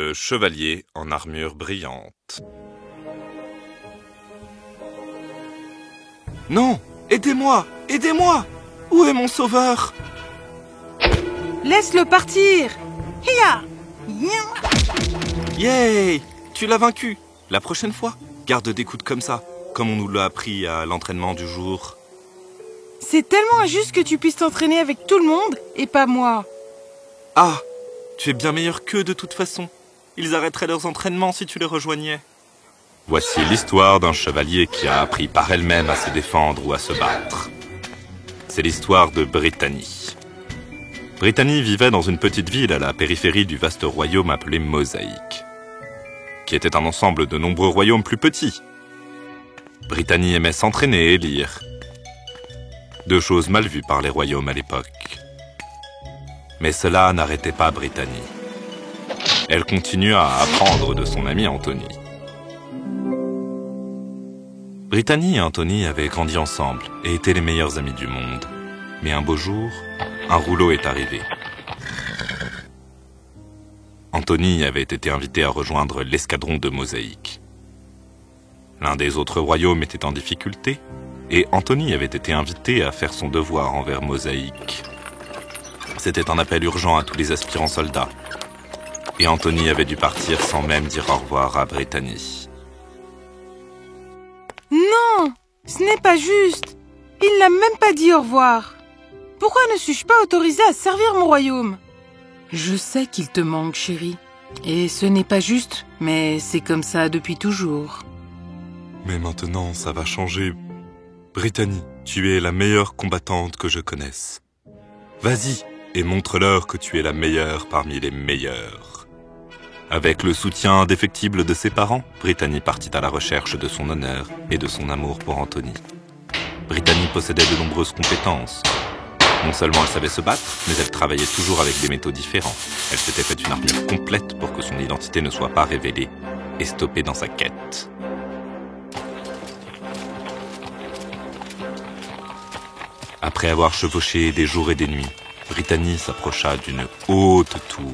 Le chevalier en armure brillante. Non! Aidez-moi! Aidez-moi! Où est mon sauveur? Laisse-le partir! Hiya! Yay! Tu l'as vaincu! La prochaine fois, garde des coudes comme ça, comme on nous l'a appris à l'entraînement du jour. C'est tellement injuste que tu puisses t'entraîner avec tout le monde et pas moi. Ah! Tu es bien meilleur qu'eux de toute façon. Ils arrêteraient leurs entraînements si tu les rejoignais. Voici l'histoire d'un chevalier qui a appris par elle-même à se défendre ou à se battre. C'est l'histoire de Brittany. Brittany vivait dans une petite ville à la périphérie du vaste royaume appelé Mosaïque, qui était un ensemble de nombreux royaumes plus petits. Brittany aimait s'entraîner et lire. Deux choses mal vues par les royaumes à l'époque. Mais cela n'arrêtait pas Brittany. Elle continua à apprendre de son ami Anthony. Brittany et Anthony avaient grandi ensemble et étaient les meilleurs amis du monde. Mais un beau jour, un rouleau est arrivé. Anthony avait été invité à rejoindre l'escadron de Mosaïque. L'un des autres royaumes était en difficulté et Anthony avait été invité à faire son devoir envers Mosaïque. C'était un appel urgent à tous les aspirants soldats. Et Anthony avait dû partir sans même dire au revoir à Brittany. Non! Ce n'est pas juste! Il n'a même pas dit au revoir. Pourquoi ne suis-je pas autorisée à servir mon royaume? Je sais qu'il te manque, chérie. Et ce n'est pas juste, mais c'est comme ça depuis toujours. Mais maintenant, ça va changer. Brittany, tu es la meilleure combattante que je connaisse. Vas-y et montre-leur que tu es la meilleure parmi les meilleurs. Avec le soutien indéfectible de ses parents, Brittany partit à la recherche de son honneur et de son amour pour Anthony. Brittany possédait de nombreuses compétences. Non seulement elle savait se battre, mais elle travaillait toujours avec des métaux différents. Elle s'était fait une armure complète pour que son identité ne soit pas révélée et stoppée dans sa quête. Après avoir chevauché des jours et des nuits, Brittany s'approcha d'une haute tour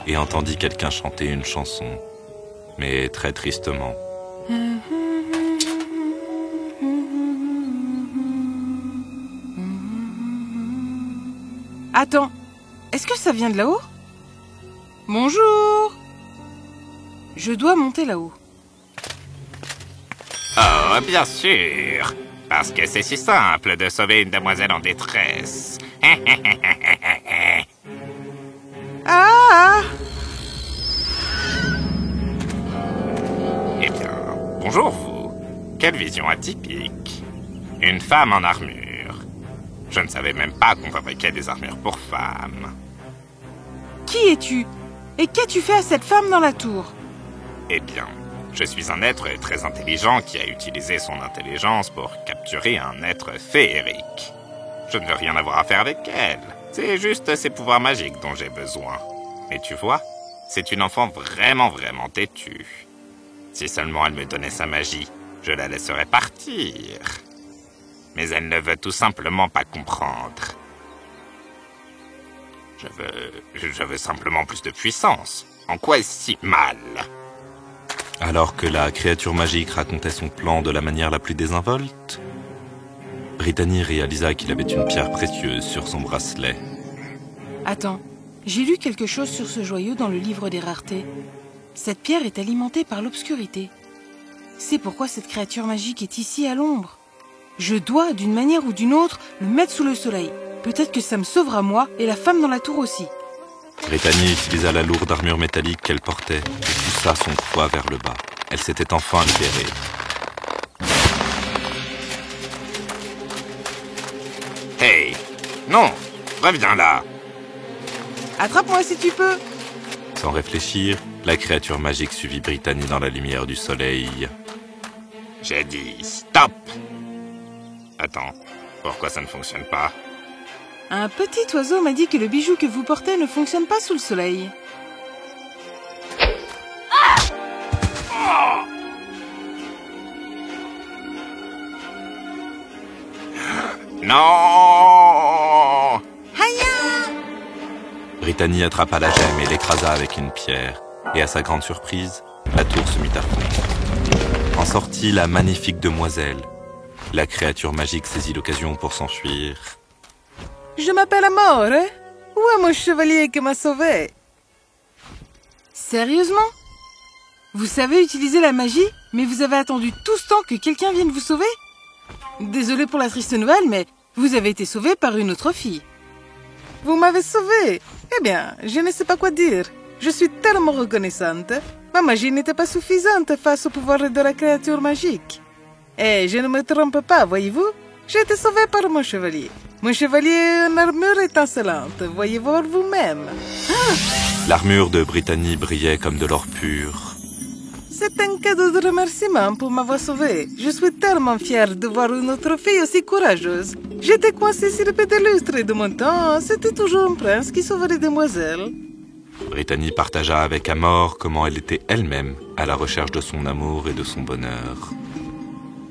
et entendit quelqu'un chanter une chanson, mais très tristement. Attends, est-ce que ça vient de là-haut? Bonjour! Je dois monter là-haut. Oh, bien sûr. Parce que c'est si simple de sauver une demoiselle en détresse. Ah! Eh bien, bonjour vous. Quelle vision atypique. Une femme en armure. Je ne savais même pas qu'on fabriquait des armures pour femmes. Qui es-tu? Et qu'as-tu fait à cette femme dans la tour? Eh bien, je suis un être très intelligent qui a utilisé son intelligence pour capturer un être féerique. Je ne veux rien avoir à faire avec elle. C'est juste ses pouvoirs magiques dont j'ai besoin. Et tu vois, c'est une enfant vraiment têtue. Si seulement elle me donnait sa magie, je la laisserais partir. Mais elle ne veut tout simplement pas comprendre. Je veux simplement plus de puissance. En quoi est-ce si mal? Alors que la créature magique racontait son plan de la manière la plus désinvolte, Brittany réalisa qu'il avait une pierre précieuse sur son bracelet. Attends, j'ai lu quelque chose sur ce joyau dans le livre des raretés. Cette pierre est alimentée par l'obscurité. C'est pourquoi cette créature magique est ici à l'ombre. Je dois, d'une manière ou d'une autre, le mettre sous le soleil. Peut-être que ça me sauvera moi et la femme dans la tour aussi. Brittany utilisa la lourde armure métallique qu'elle portait et poussa son poids vers le bas. Elle s'était enfin libérée. Hey! Non! Reviens là! Attrape-moi si tu peux. Sans réfléchir, la créature magique suivit Brittany dans la lumière du soleil. J'ai dit stop! Attends, pourquoi ça ne fonctionne pas? Un petit oiseau m'a dit que le bijou que vous portez ne fonctionne pas sous le soleil. Non! Haya! Brittany attrapa la gemme et l'écrasa avec une pierre. Et à sa grande surprise, la tour se mit à fondre. En sortit la magnifique demoiselle. La créature magique saisit l'occasion pour s'enfuir. Je m'appelle Amor, hein? Où est mon chevalier qui m'a sauvé? Sérieusement? Vous savez utiliser la magie, mais vous avez attendu tout ce temps que quelqu'un vienne vous sauver? Désolée pour la triste nouvelle, mais vous avez été sauvé par une autre fille. Vous m'avez sauvé? Eh bien, je ne sais pas quoi dire. Je suis tellement reconnaissante. Ma magie n'était pas suffisante face au pouvoir de la créature magique. Et je ne me trompe pas, voyez-vous? J'ai été sauvée par mon chevalier. Mon chevalier en armure étincelante, voyez voir vous-même. L'armure de Brittany brillait comme de l'or pur. C'est un cadeau de remerciement pour m'avoir sauvée. Je suis tellement fière de voir une autre fille aussi courageuse. J'étais coincée sur le pédestre et de mon temps, c'était toujours un prince qui sauvait les demoiselles. Brittany partagea avec Amor comment elle était elle-même à la recherche de son amour et de son bonheur.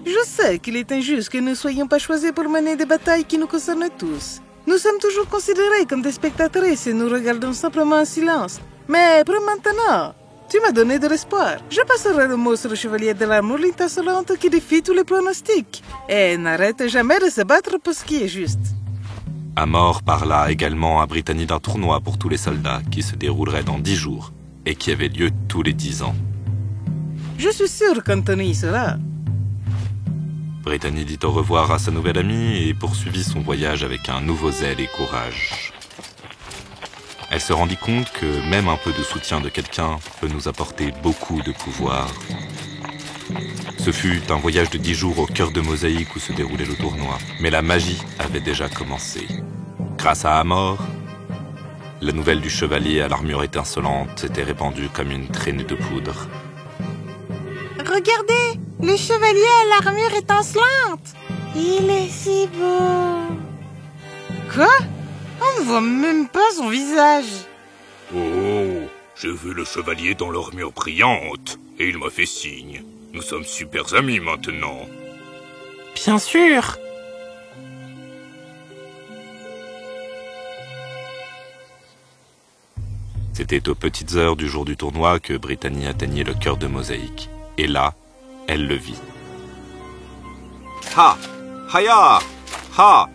Je sais qu'il est injuste que nous ne soyons pas choisis pour mener des batailles qui nous concernent tous. Nous sommes toujours considérés comme des spectatrices et nous regardons simplement en silence. Mais pour maintenant, tu m'as donné de l'espoir. Je passerai le monstre chevalier de l'armure étincelante qui défie tous les pronostics. Et n'arrête jamais de se battre pour ce qui est juste. Amor parla également à Brittany d'un tournoi pour tous les soldats qui se déroulerait dans 10 jours et qui avait lieu tous les 10 ans. Je suis sûre qu'Anthony y sera. Brittany dit au revoir à sa nouvelle amie et poursuivit son voyage avec un nouveau zèle et courage. Elle se rendit compte que même un peu de soutien de quelqu'un peut nous apporter beaucoup de pouvoir. Ce fut un voyage de 10 jours au cœur de Mosaïque où se déroulait le tournoi, mais la magie avait déjà commencé. Grâce à Amor, la nouvelle du chevalier à l'armure étincelante s'était répandue comme une traînée de poudre. Regardez, le chevalier à l'armure étincelante. Il est si beau. Quoi? On ne voit même pas son visage. Oh, j'ai vu le chevalier dans l'armure brillante, et il m'a fait signe. Nous sommes super amis maintenant. Bien sûr. C'était aux petites heures du jour du tournoi que Brittany atteignait le cœur de Mosaïque. Et là, elle le vit. Ha! Haya! Ha!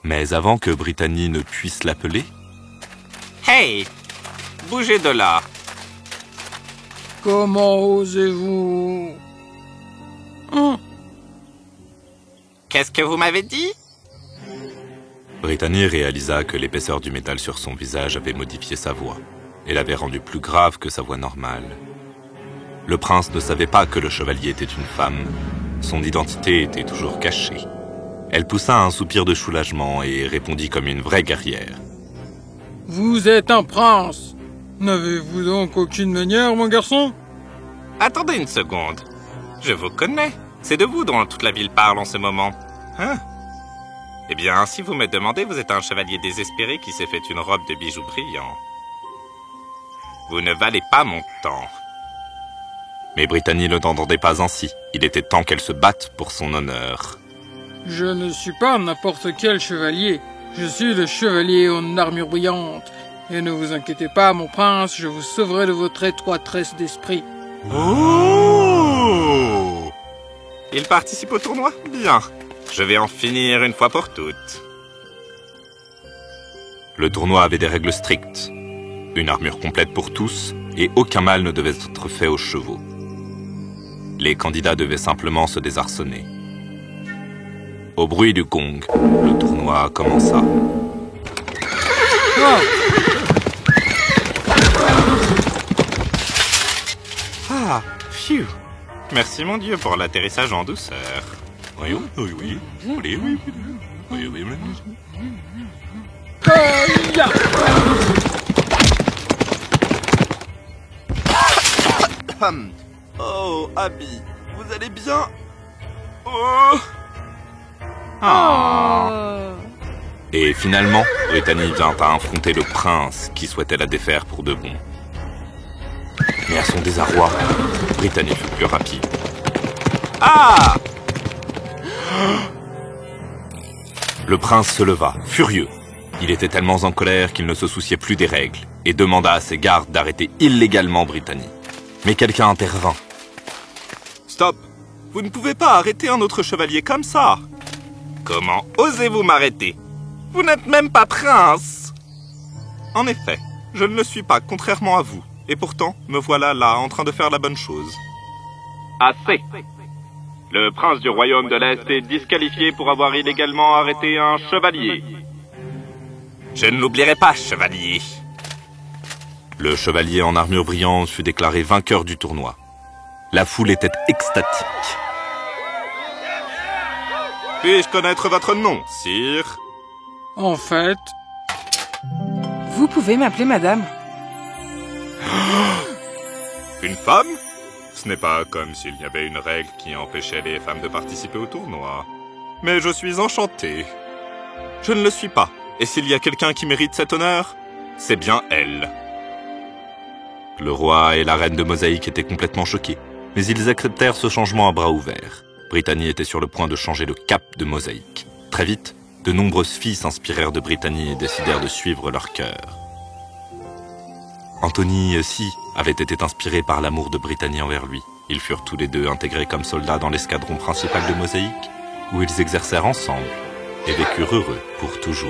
Mais avant que Brittany ne puisse l'appeler... Hey! Bougez de là! Comment osez-vous? Qu'est-ce que vous m'avez dit? Brittany réalisa que l'épaisseur du métal sur son visage avait modifié sa voix et l'avait rendue plus grave que sa voix normale. Le prince ne savait pas que le chevalier était une femme. Son identité était toujours cachée. Elle poussa un soupir de soulagement et répondit comme une vraie guerrière. Vous êtes un prince. N'avez-vous donc aucune manière, mon garçon? Attendez une seconde. Je vous connais. C'est de vous dont toute la ville parle en ce moment. Hein? Eh bien, si vous me demandez, vous êtes un chevalier désespéré qui s'est fait une robe de bijoux brillants. Vous ne valez pas mon temps. Mais Brittany ne l'entendait pas ainsi. Il était temps qu'elle se batte pour son honneur. Je ne suis pas n'importe quel chevalier. Je suis le chevalier en armure brillante. Et ne vous inquiétez pas, mon prince, je vous sauverai de votre étroitesse d'esprit. Oh! Il participe au tournoi? Bien. Je vais en finir une fois pour toutes. Le tournoi avait des règles strictes. Une armure complète pour tous, et aucun mal ne devait être fait aux chevaux. Les candidats devaient simplement se désarçonner. Au bruit du gong, le tournoi commença. Ah, phew. Merci mon Dieu pour l'atterrissage en douceur. Oui, oui, oui. Oui, oui, oui, oui, oui. Oh, Abby, vous allez bien? Oh. Et finalement, Brittany vint à affronter le prince qui souhaitait la défaire pour de bon. Mais à son désarroi, Brittany fut plus rapide. Ah! Le prince se leva, furieux. Il était tellement en colère qu'il ne se souciait plus des règles et demanda à ses gardes d'arrêter illégalement Brittany. Mais quelqu'un intervint. Stop! Vous ne pouvez pas arrêter un autre chevalier comme ça! Comment osez-vous m'arrêter? Vous n'êtes même pas prince! En effet, je ne le suis pas, contrairement à vous. Et pourtant, me voilà là, en train de faire la bonne chose. Assez! Le prince du royaume de l'Est est disqualifié pour avoir illégalement arrêté un chevalier. Je ne l'oublierai pas, chevalier. Le chevalier en armure brillante fut déclaré vainqueur du tournoi. La foule était extatique. Puis-je connaître votre nom, sire? En fait, Vous pouvez m'appeler madame. Une femme? Ce n'est pas comme s'il y avait une règle qui empêchait les femmes de participer au tournoi. Mais je suis enchanté. Je ne le suis pas. Et s'il y a quelqu'un qui mérite cet honneur, c'est bien elle. Le roi et la reine de Mosaïque étaient complètement choqués, mais ils acceptèrent ce changement à bras ouverts. Brittany était sur le point de changer le cap de Mosaïque. Très vite, de nombreuses filles s'inspirèrent de Brittany et décidèrent de suivre leur cœur. Anthony aussi avait été inspiré par l'amour de Brittany envers lui. Ils furent tous les deux intégrés comme soldats dans l'escadron principal de Mosaïque, où ils exercèrent ensemble et vécurent heureux pour toujours.